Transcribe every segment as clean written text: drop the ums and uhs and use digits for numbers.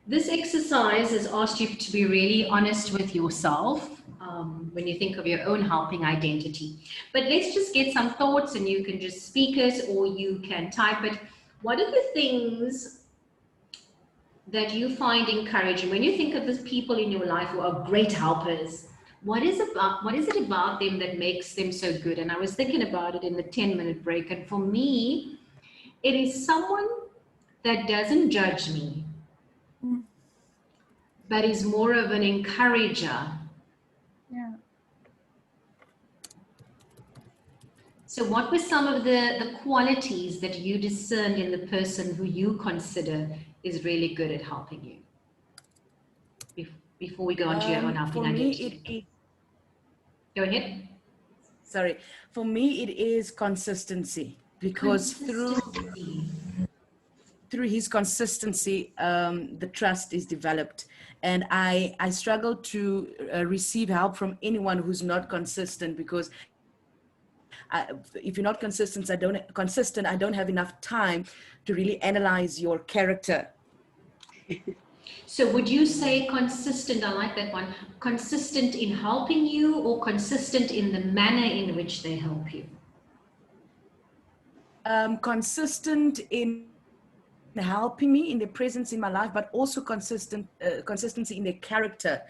This exercise has asked you to be really honest with yourself when you think of your own helping identity. But let's just get some thoughts and you can just speak it or you can type it. What are the things that you find encouraging when you think of the people in your life who are great helpers? What is it about them that makes them so good? And I was thinking about it in the 10-minute break. And for me, it is someone that doesn't judge me, but is more of an encourager. Yeah. So what were some of the qualities that you discerned in the person who you consider is really good at helping you? Before we go on to your own helping For me, identity. Go ahead. Sorry. For me, it is consistency, because through his consistency, the trust is developed. And I struggle to receive help from anyone who's not consistent, because if you're not consistent, I don't have enough time to really analyze your character. So would you say consistent, I like that one, consistent in helping you or consistent in the manner in which they help you? Consistent in helping me, in their presence in my life, but also consistency in their character,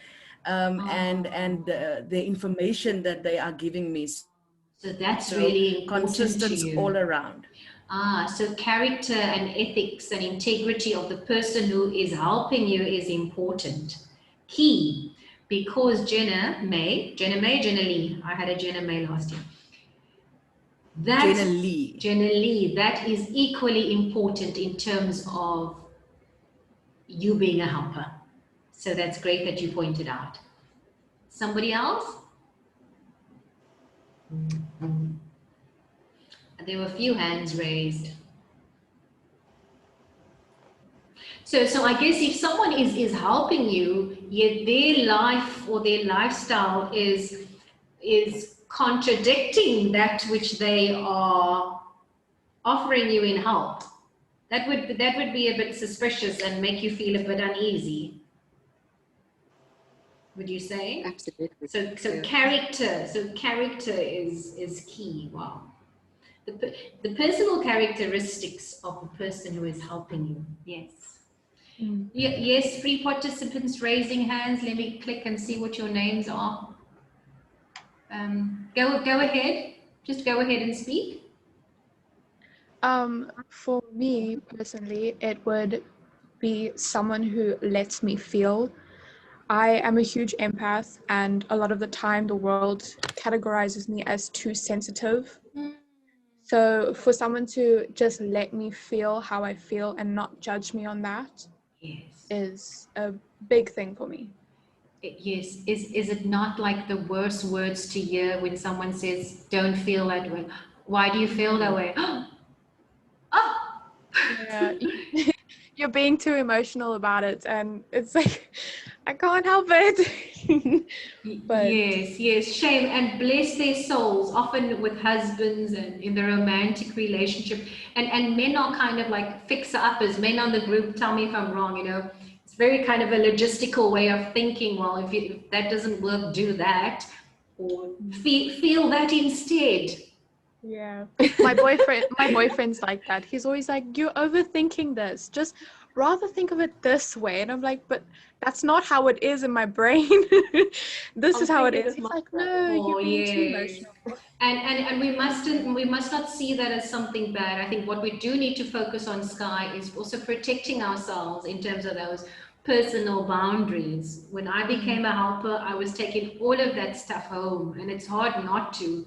and the information that they are giving me. So that's really important consistency to you. all around. So character and ethics and integrity of the person who is helping you is important. Key, because Jenna Lee, I had a Jenna May last year. Jenna Lee, that is equally important in terms of you being a helper. So that's great that you pointed out. Somebody else? There were a few hands raised. So I guess if someone is helping you, yet their life or their lifestyle is contradicting that which they are offering you in help, that would be a bit suspicious and make you feel a bit uneasy. Would you say? Absolutely. So character is key. Wow. The personal characteristics of the person who is helping you. Yes. Yes, 3 participants raising hands. Let me click and see what your names are. Go ahead. Just go ahead and speak. For me personally, it would be someone who lets me feel. I am a huge empath, and a lot of the time the world categorizes me as too sensitive. So for someone to just let me feel how I feel and not judge me on that, yes, is a big thing for me. Yes. Is it not like the worst words to hear when someone says, don't feel that way? Why do you feel that way? Oh! Yeah. You're being too emotional about it, and it's like, I can't help it. But yes, shame, and bless their souls, often with husbands and in the romantic relationship, and men are kind of like fixer-uppers. Men on the group, tell me if I'm wrong, it's very kind of a logistical way of thinking. Well, if that doesn't work, do that, or feel that instead. yeah, my boyfriend's like that. He's always like, you're overthinking this, just rather think of it this way. And I'm like, but that's not how it is in my brain. This is how it is. He's like, no, you're being too emotional. And we must not see that as something bad. I think what we do need to focus on, Sky, is also protecting ourselves in terms of those personal boundaries. When I became a helper, I was taking all of that stuff home, and it's hard not to.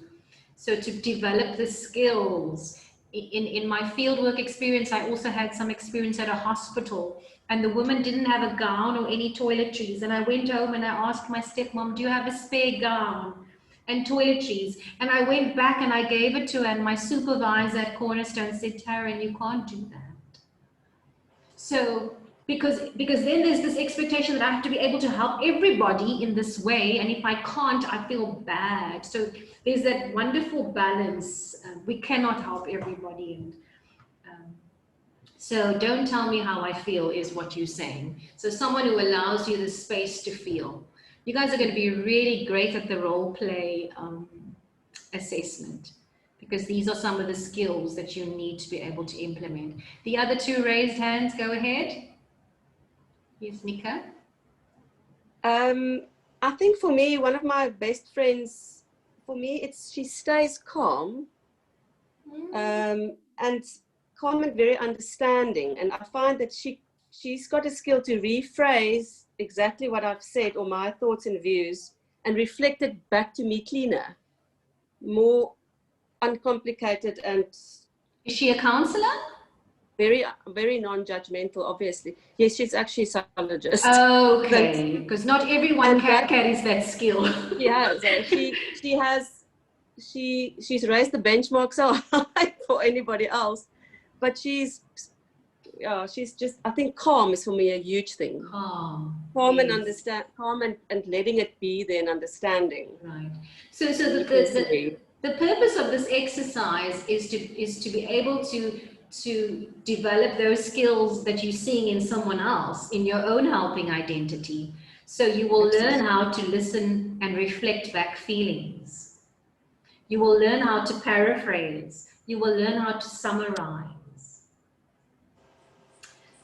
So to develop the skills. In my fieldwork experience, I also had some experience at a hospital, and the woman didn't have a gown or any toiletries. And I went home and I asked my stepmom, do you have a spare gown and toiletries? And I went back and I gave it to her, and my supervisor at Cornerstone said, Taryn, you can't do that. So because then there's this expectation that I have to be able to help everybody in this way, and if I can't, I feel bad. So there's that wonderful balance. We cannot help everybody, and So don't tell me how I feel is what you're saying. So someone who allows you the space to feel. You guys are going to be really great at the role play assessment, because these are some of the skills that you need to be able to implement. The other two raised hands, go ahead. Yes, Nika. I think for me, one of my best friends, for me, she stays calm, and calm and very understanding. And I find that she's got a skill to rephrase exactly what I've said or my thoughts and views and reflect it back to me cleaner, more uncomplicated, and Is she a counselor? very, very non-judgmental, obviously. Yes, she's actually a psychologist. Okay, because not everyone carries that skill. Yeah, so she's raised the benchmark so high for anybody else, but she's just, I think calm is for me a huge thing. Calm Yes. and understand, calm and letting it be there and understanding. Right. So the purpose of this exercise is to be able to develop those skills that you're seeing in someone else in your own helping identity. So you will learn how to listen and reflect back feelings. You will learn how to paraphrase. You will learn how to summarize.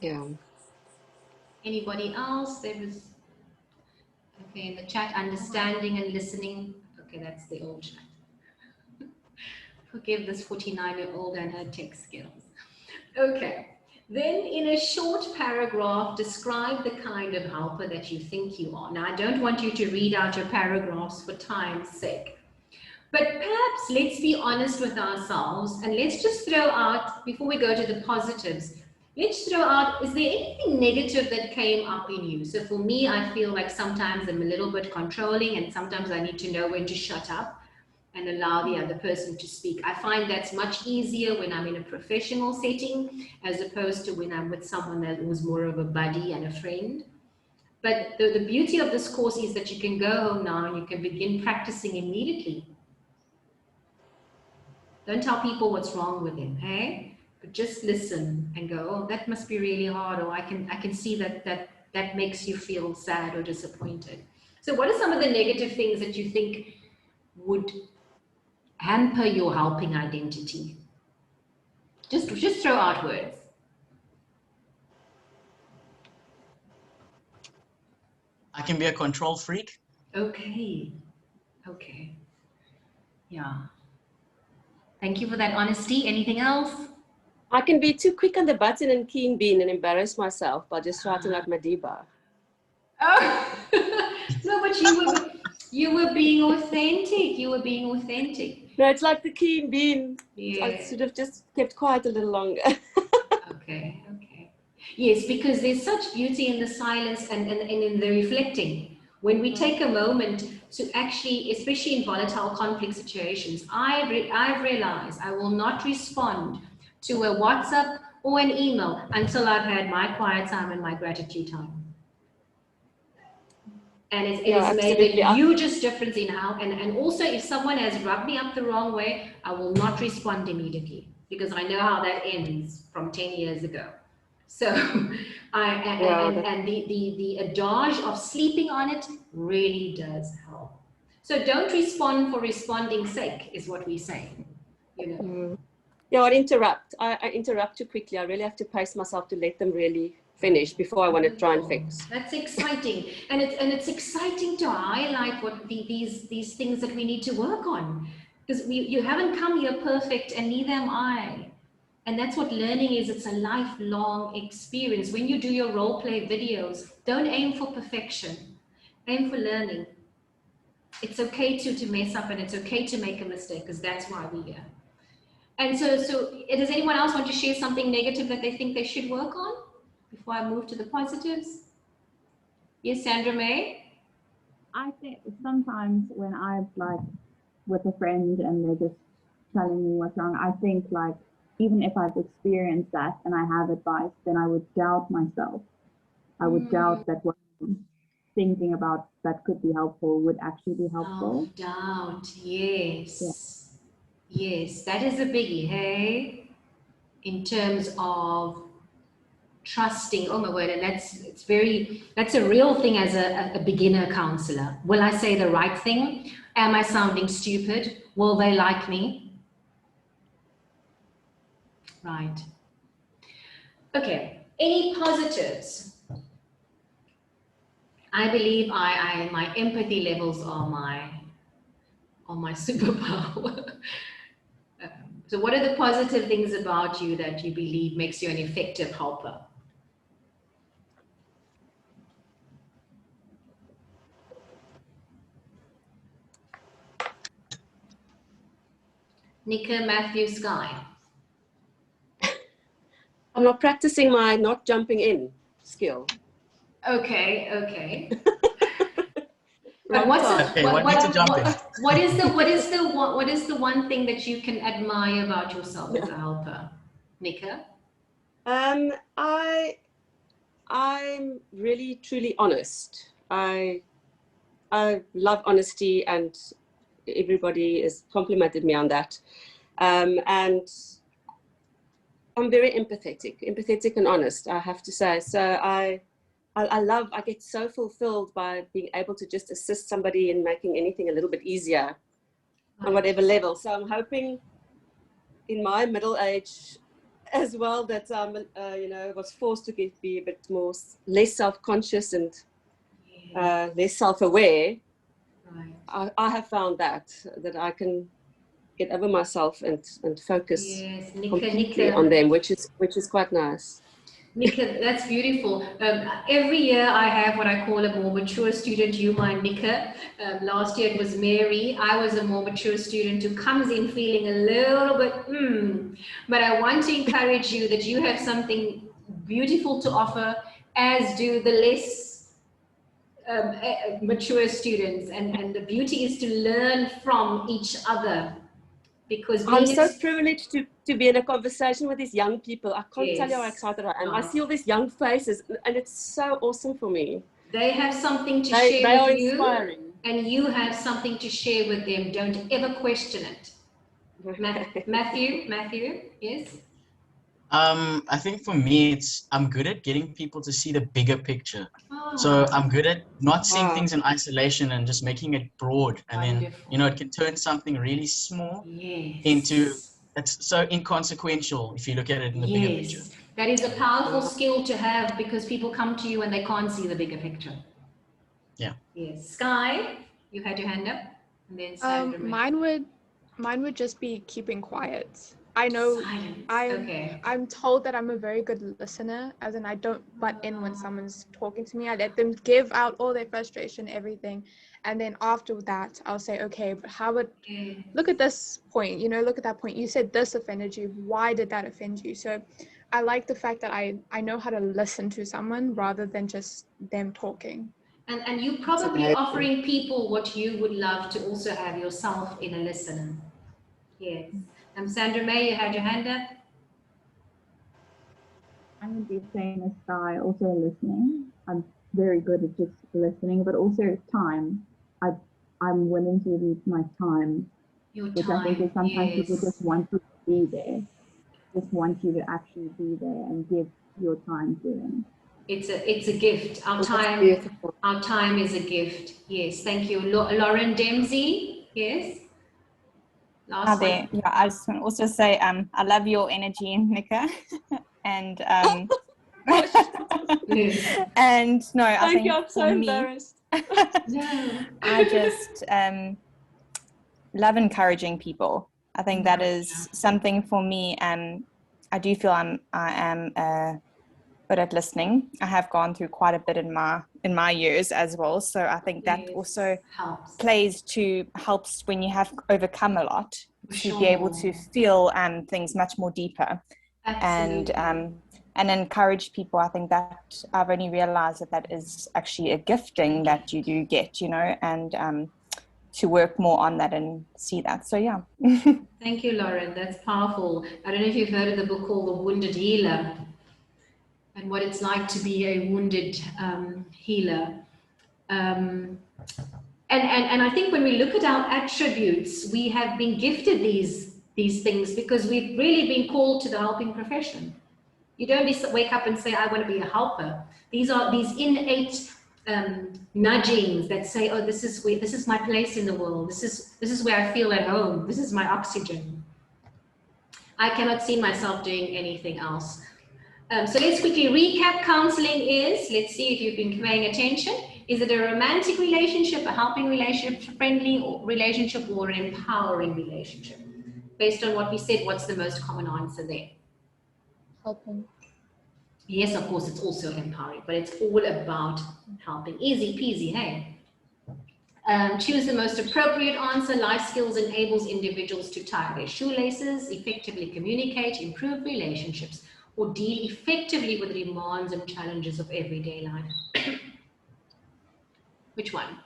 Yeah. Anybody else? There was, okay, in the chat, understanding and listening. Okay, that's the old chat. Forgive this 49-year-old and her tech skills. Okay, then in a short paragraph, describe the kind of helper that you think you are. Now, I don't want you to read out your paragraphs for time's sake, but perhaps let's be honest with ourselves and let's just throw out, before we go to the positives, let's throw out, is there anything negative that came up in you? So for me, I feel like sometimes I'm a little bit controlling and sometimes I need to know when to shut up and allow the other person to speak. I find that's much easier when I'm in a professional setting as opposed to when I'm with someone that was more of a buddy and a friend. But the beauty of this course is that you can go home now and you can begin practicing immediately. Don't tell people what's wrong with them, hey? But just listen and go, oh, that must be really hard, or I can see that makes you feel sad or disappointed. So what are some of the negative things that you think would hamper your helping identity? Just throw out words. I can be a control freak. Okay. Yeah. Thank you for that honesty. Anything else? I can be too quick on the button and keen bean and embarrass myself by just writing like Madiba. Oh. No, but you were being authentic. You were being authentic. No, it's like the keen bean. Yeah. I should have just kept quiet a little longer. Okay. Yes, because there's such beauty in the silence and in the reflecting. When we take a moment to actually, especially in volatile conflict situations, I've realized I will not respond to a WhatsApp or an email until I've had my quiet time and my gratitude time. And it has made the hugest difference in how, and also if someone has rubbed me up the wrong way, I will not respond immediately because I know how that ends from 10 years ago. So the adage of sleeping on it really does help. So don't respond for responding's sake is what we're saying, you know. Yeah, or interrupt. I interrupt too quickly. I really have to pace myself to let them really finish before I want to try and fix. That's exciting, and it's exciting to highlight what these things that we need to work on, because you haven't come here perfect, and neither am I. And that's what learning is. It's a lifelong experience. When you do your role play videos, don't aim for perfection. Aim for learning. It's okay to mess up, and it's okay to make a mistake, because that's why we're here. And so does anyone else want to share something negative that they think they should work on before I move to the positives? Yes, Sandra May? I think sometimes when I'm like with a friend and they're just telling me what's wrong, I think like, even if I've experienced that and I have advice, then I would doubt myself. I would doubt that what I'm thinking about that could be helpful would actually be helpful. Doubt, yes. Yeah. Yes, that is a biggie, hey? In terms of trusting. Oh my word. And that's a real thing as a beginner counselor. Will I say the right thing? Am I sounding stupid? Will they like me? Right. Okay. Any positives? I believe my empathy levels are my superpower. So what are the positive things about you that you believe makes you an effective helper? Nika, Matthew, Sky. I'm not practicing my not jumping in skill. Okay. Wrong What's time. Okay, what needs to jump in? what is the one thing that you can admire about yourself as a helper, Nika? I'm really truly honest. I love honesty, and everybody has complimented me on that. And I'm very empathetic and honest, I have to say. So I get so fulfilled by being able to just assist somebody in making anything a little bit easier on whatever level. So I'm hoping in my middle age as well that was forced to be a bit less self-conscious and less self-aware. Right. I have found that I can get over myself and focus completely on them, which is quite nice. Nika, that's beautiful. Every year I have what I call a more mature student. You, mine, Nika. Last year it was Mary. I was a more mature student who comes in feeling a little bit, But I want to encourage you that you have something beautiful to offer, as do the less mature students. And the beauty is to learn from each other. Because I'm so privileged to be in a conversation with these young people. I can't tell you how excited I am. I see all these young faces, and it's so awesome for me. They have something to share they are with you, inspiring. And you have something to share with them. Don't ever question it. Matthew, yes? I think for me, I'm good at getting people to see the bigger picture. Oh, So I'm good at not seeing things in isolation and just making it broad. And wonderful. then, it can turn something really small Yes. into, it's so inconsequential if you look at it in the bigger picture. That is a powerful skill to have, because people come to you and they can't see the bigger picture. Yeah. Yes. Sky, you had your hand up, and then Sandra. Mine would just be keeping quiet. I know Silence. I'm told that I'm a very good listener, as in I don't butt in when someone's talking to me. I let them give out all their frustration, everything. And then after that, I'll say, okay, but how would, look at this point, look at that point. You said this offended you. Why did that offend you? So I like the fact that I know how to listen to someone rather than just them talking. And you probably offering people what you would love to also have yourself in a listener. Yes. Sandra May, you had your hand up. I would be the same as Sky, also listening. I'm very good at just listening, but also time. I'm willing to give my time. Your which time. I think is sometimes people just want you to be there. Just want you to actually be there and give your time to them. It's a gift. Our time is a gift. Yes, thank you. Lauren Dempsey, yes. Last one. Yeah, I just want to also say I love your energy, Nika. And and no, I think I'm so embarrassed. I just love encouraging people. I think that is something for me. I do feel I am good at listening. I have gone through quite a bit in my years as well. So I think that also helps when you have overcome a lot to be able to feel and much more deeper. Absolutely. And encourage people. I think that I've only realized that is actually a gifting that you do get, and to work more on that and see that. So yeah. Thank you, Lauren. That's powerful. I don't know if you've heard of the book called The Wounded Healer, and what it's like to be a wounded healer. And I think when we look at our attributes, we have been gifted these things because we've really been called to the helping profession. You don't wake up and say, I want to be a helper. These are these innate nudgings that say, oh, this is my place in the world. This is where I feel at home. This is my oxygen. I cannot see myself doing anything else. So let's quickly recap. Counseling is, let's see if you've been paying attention. Is it a romantic relationship, a helping relationship, friendly relationship, or an empowering relationship? Based on what we said, what's the most common answer there? Helping. Yes, of course, it's also empowering, but it's all about helping. Easy peasy, hey? Choose the most appropriate answer. Life skills enables individuals to tie their shoelaces, effectively communicate, improve relationships, or deal effectively with the demands and challenges of everyday life. Which one?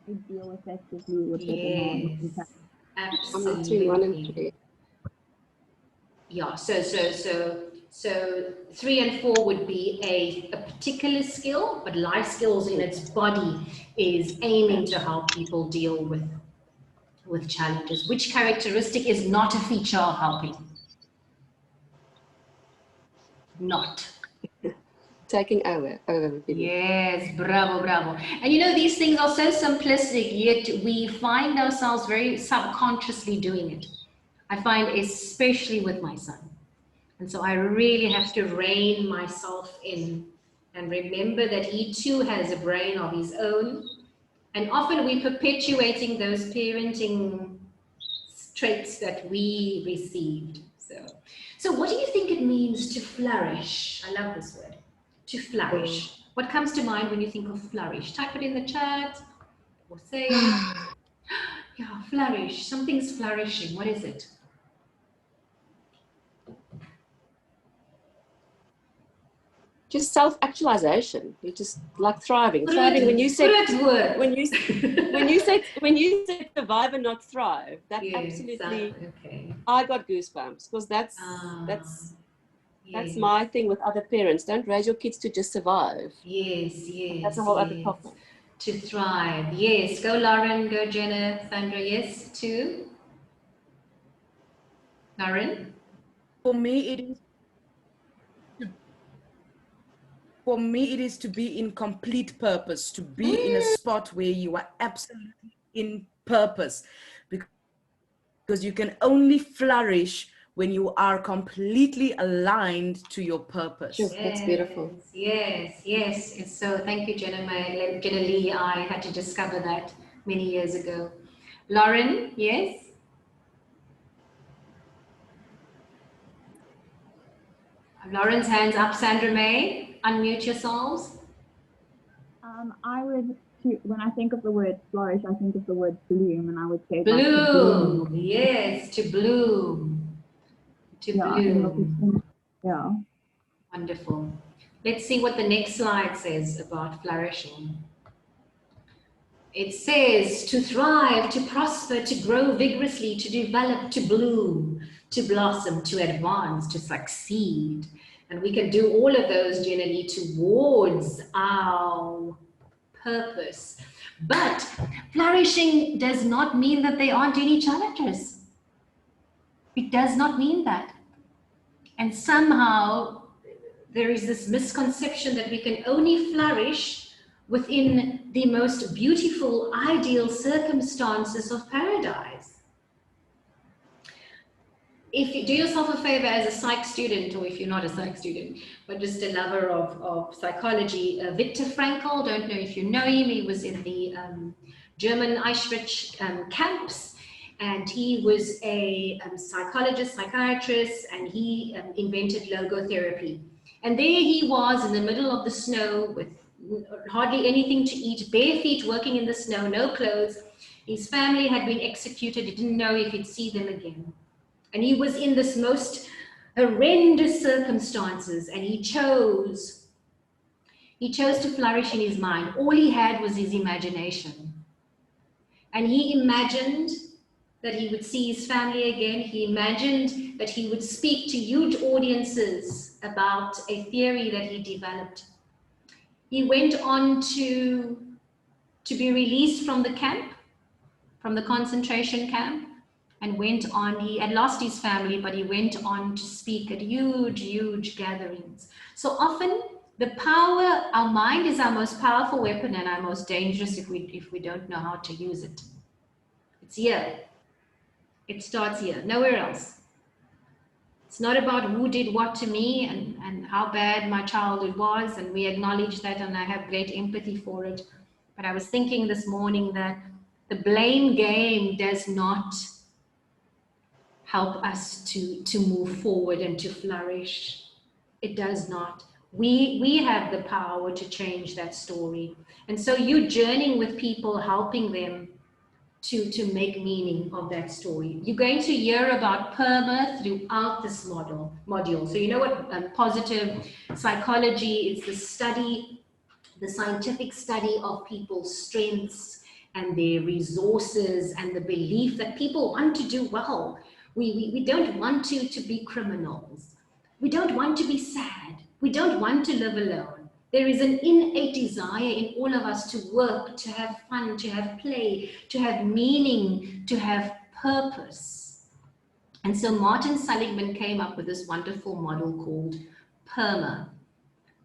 We deal effectively with the demands. Yes, I'm between 1 and 3. absolutely. Yeah, so 3 and 4 would be a particular skill, but life skills in its body is aiming to help people deal with challenges. Which characteristic is not a feature of helping? Not. Taking over. Yes, bravo, bravo. And you know, these things are so simplistic, yet we find ourselves very subconsciously doing it. I find especially with my son. And so I really have to rein myself in and remember that he too has a brain of his own. And often we're perpetuating those parenting traits that we received. So what do you think it means to flourish? I love this word, to flourish. What comes to mind when you think of flourish? Type it in the chat or say it. Yeah, flourish. Something's flourishing. What is it? Just self-actualization. You're just like thriving. Thriving when you say when you say survive and not thrive. That absolutely. Okay. I got goosebumps because that's Yes. my thing with other parents. Don't raise your kids to just survive. Yes. That's a whole other topic. To thrive. Yes. Go Lauren, go Jenna, Sandra. Yes, to Lauren. For me, it is to be in complete purpose, to be in a spot where you are absolutely in purpose, because you can only flourish when you are completely aligned to your purpose. Sure, that's beautiful. Yes. And so thank you, Jenna Lee. I had to discover that many years ago. Lauren, yes? Lauren's hands up. Sandra May, unmute yourselves. I would, when I think of the word flourish, I think of the word bloom, and I would say bloom. Yes, to bloom. To bloom. Yeah. Wonderful. Let's see what the next slide says about flourishing. It says to thrive, to prosper, to grow vigorously, to develop, to bloom, to blossom, to advance, to succeed. And we can do all of those generally towards our purpose. But flourishing does not mean that there aren't any challenges. It does not mean that. And somehow there is this misconception that we can only flourish within the most beautiful, ideal circumstances of paradise. If you do yourself a favor as a psych student, or if you're not a psych student, but just a lover of psychology, Viktor Frankl, don't know if you know him, he was in the German Auschwitz camps, and he was a psychologist, psychiatrist, and he invented logotherapy. And there he was in the middle of the snow with hardly anything to eat, bare feet, working in the snow, no clothes. His family had been executed. He didn't know if he'd see them again. And he was in this most horrendous circumstances, and he chose to flourish in his mind. All he had was his imagination. And he imagined that he would see his family again. He imagined that he would speak to huge audiences about a theory that he developed. He went on to be released from the camp, from the concentration camp, and went on. He had lost his family, but he went on to speak at huge gatherings. So often the power, our mind is our most powerful weapon and our most dangerous if we don't know how to use it. It's here. It starts here, nowhere else. It's not about who did what to me and how bad my childhood was, and we acknowledge that, and I have great empathy for it. But I was thinking this morning that the blame game does not help us to move forward and to flourish. It does not. We have the power to change that story. And so you journeying with people, helping them to make meaning of that story. You're going to hear about PERMA throughout this module. So you know what positive psychology is, the study, the scientific study of people's strengths and their resources and the belief that people want to do well. We don't want to be criminals. We don't want to be sad. We don't want to live alone. There is an innate desire in all of us to work, to have fun, to have play, to have meaning, to have purpose. And so Martin Seligman came up with this wonderful model called PERMA.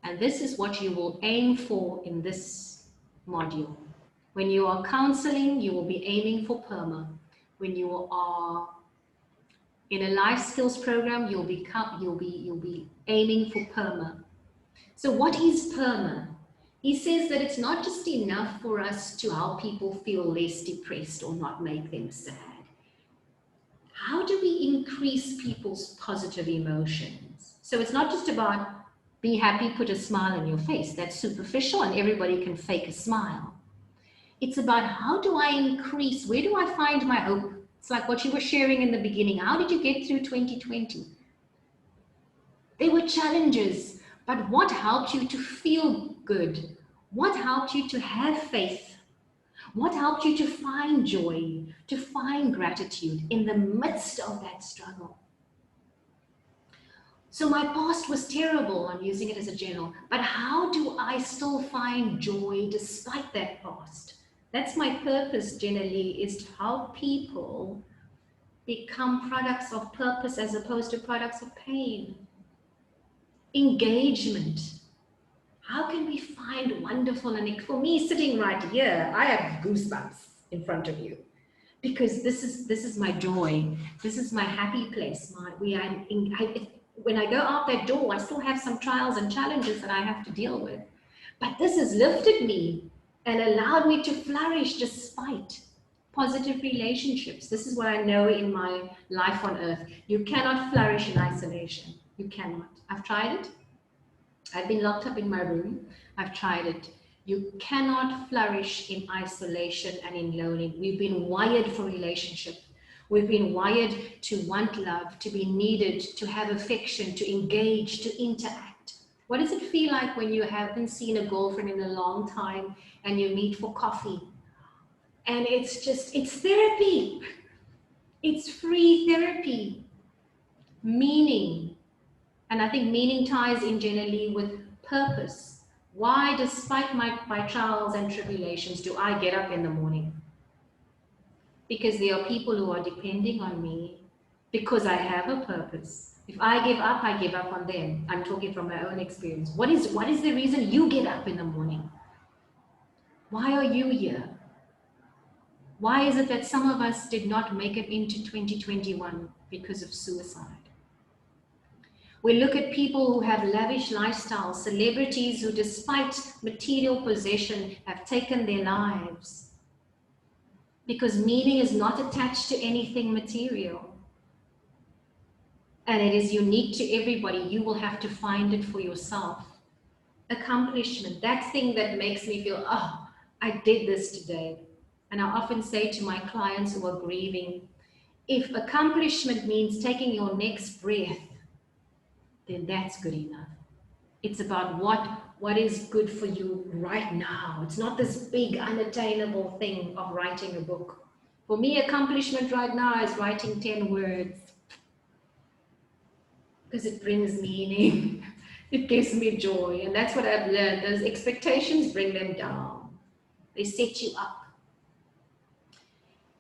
And this is what you will aim for in this module. When you are counseling, you will be aiming for PERMA. When you are in a life skills program, you'll be aiming for PERMA. So what is PERMA? He says that it's not just enough for us to help people feel less depressed or not make them sad. How do we increase people's positive emotions? So it's not just about be happy, put a smile on your face. That's superficial and everybody can fake a smile. It's about how do I increase, where do I find my hope? It's like what you were sharing in the beginning. How did you get through 2020? There were challenges. But what helped you to feel good? What helped you to have faith? What helped you to find joy, to find gratitude in the midst of that struggle? So my past was terrible, I'm using it as a general, but how do I still find joy despite that past? That's my purpose generally, is to help people become products of purpose as opposed to products of pain. Engagement. How can we find wonderful, and for me sitting right here, I have goosebumps in front of you because this is my joy. This is my happy place. When I go out that door, I still have some trials and challenges that I have to deal with. But this has lifted me and allowed me to flourish despite positive relationships. This is what I know in my life on earth. You cannot flourish in isolation. You cannot. I've tried it. I've been locked up in my room. I've tried it. You cannot flourish in isolation and in loneliness. We've been wired for relationship. We've been wired to want love, to be needed, to have affection, to engage, to interact. What does it feel like when you haven't seen a girlfriend in a long time and you meet for coffee? And it's therapy. It's free therapy. Meaning. And I think meaning ties in generally with purpose. Why, despite my trials and tribulations, do I get up in the morning? Because there are people who are depending on me because I have a purpose. If I give up on them. I'm talking from my own experience. What is the reason you get up in the morning? Why are you here? Why is it that some of us did not make it into 2021 because of suicide? We look at people who have lavish lifestyles, celebrities who, despite material possession, have taken their lives because meaning is not attached to anything material. And it is unique to everybody. You will have to find it for yourself. Accomplishment, that thing that makes me feel, oh, I did this today. And I often say to my clients who are grieving, if accomplishment means taking your next breath, then that's good enough. It's about what is good for you right now. It's not this big unattainable thing of writing a book. For me, accomplishment right now is writing 10 words because it brings meaning. It gives me joy. And that's what I've learned. Those expectations bring them down. They set you up.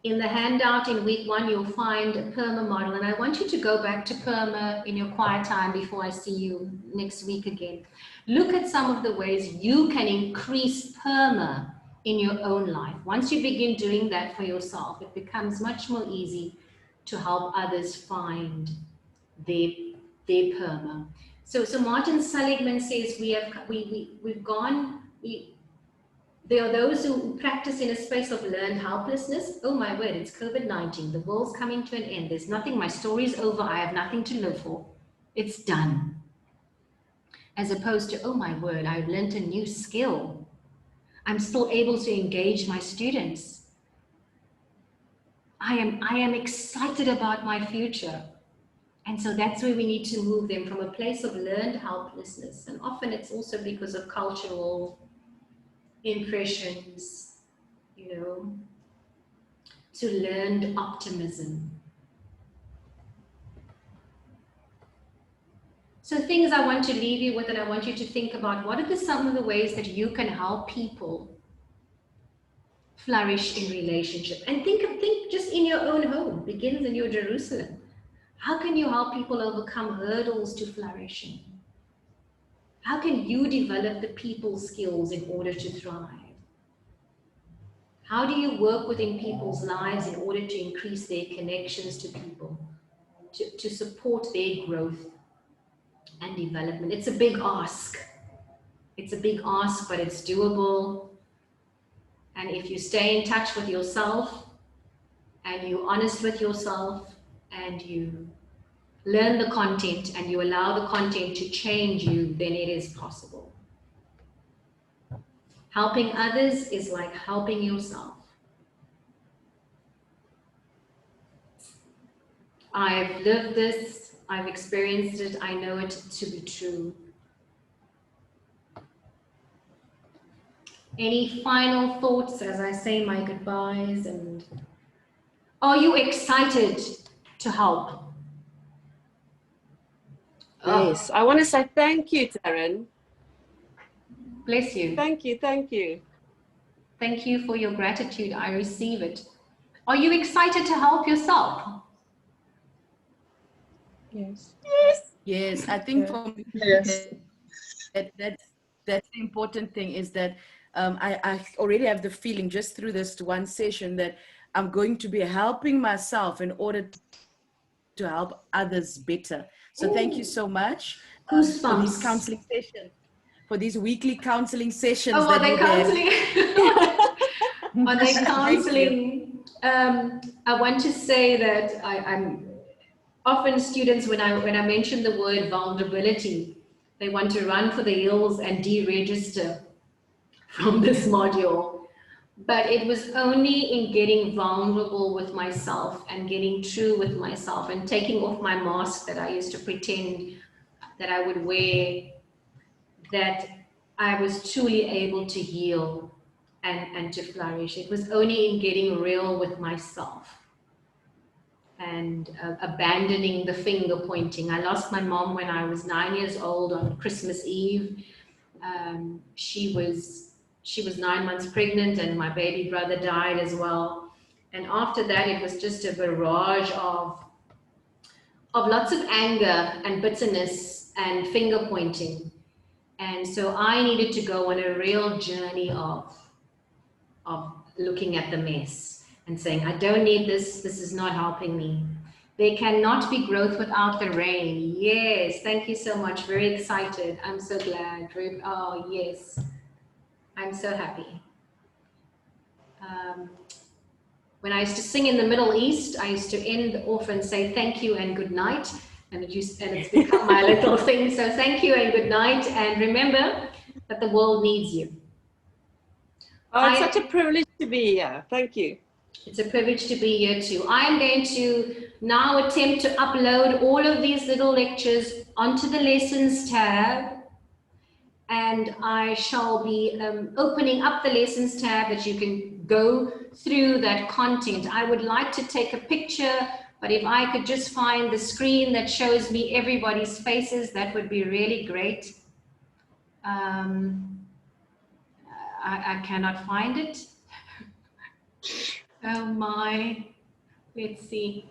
In the handout in week 1, you'll find a PERMA model, and I want you to go back to PERMA in your quiet time before I see you next week again. Look at some of the ways you can increase PERMA in your own life. Once you begin doing that for yourself, it becomes much more easy to help others find their PERMA. So Martin Seligman says there are those who practice in a space of learned helplessness. Oh my word, it's COVID-19. The world's coming to an end. There's nothing, my story's over. I have nothing to live for. It's done. As opposed to, oh my word, I've learned a new skill. I'm still able to engage my students. I am excited about my future. And so that's where we need to move them from a place of learned helplessness. And often it's also because of cultural impressions, you know, to learned optimism. So things I want to leave you with, and I want you to think about, what are some of the ways that you can help people flourish in relationship? And think just in your own home, begins in your Jerusalem. How can you help people overcome hurdles to flourishing? How can you develop the people skills in order to thrive? How do you work within people's lives in order to increase their connections to people, to support their growth and development? It's a big ask. It's a big ask, but it's doable. And if you stay in touch with yourself and you're honest with yourself and you learn the content and you allow the content to change you, then it is possible. Helping others is like helping yourself. I've lived this, I've experienced it, I know it to be true. Any final thoughts as I say my goodbyes? And are you excited to help? Yes, I want to say thank you, Taryn. Bless you. Thank you, thank you. Thank you for your gratitude. I receive it. Are you excited to help yourself? Yes. Yes, I think for me, that's the important thing is that I already have the feeling just through this one session that I'm going to be helping myself in order to help others better. So thank you so much for these counseling sessions, for these weekly counseling sessions. Oh, are they counseling? Are they counseling? I want to say that I'm often students, when I mention the word vulnerability, they want to run for the hills and deregister from this module. But it was only in getting vulnerable with myself and getting true with myself and taking off my mask that I used to pretend that I would wear, that I was truly able to heal and to flourish. It was only in getting real with myself and abandoning the finger pointing. I lost my mom when I was 9 years old on Christmas Eve. She was 9 months pregnant and my baby brother died as well. And after that, it was just a barrage of lots of anger and bitterness and finger pointing. And so I needed to go on a real journey of looking at the mess and saying, I don't need this. This is not helping me. There cannot be growth without the rain. Yes, thank you so much. Very excited. I'm so glad. Oh, yes. I'm so happy. When I used to sing in the Middle East, I used to end off and say thank you and good night. And it's become my little thing. So thank you and good night. And remember that the world needs you. Oh, it's such a privilege to be here. Thank you. It's a privilege to be here too. I'm going to now attempt to upload all of these little lectures onto the lessons tab. And I shall be opening up the lessons tab that you can go through that content. I would like to take a picture, but if I could just find the screen that shows me everybody's faces, that would be really great. I cannot find it. Oh my. Let's see.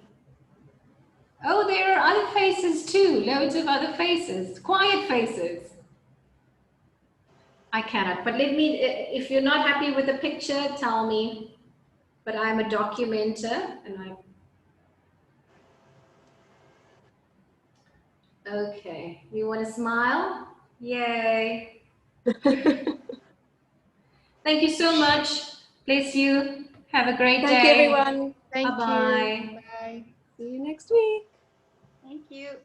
Oh, there are other faces too. Loads of other faces. Quiet faces. I cannot. But let me, if you're not happy with the picture, tell me. But I'm a documenter and I. Okay. You want to smile? Yay. Thank you so much. Bless you. Have a great Thank day. you, everyone. Thank Bye-bye. you. Bye. See you next week. Thank you.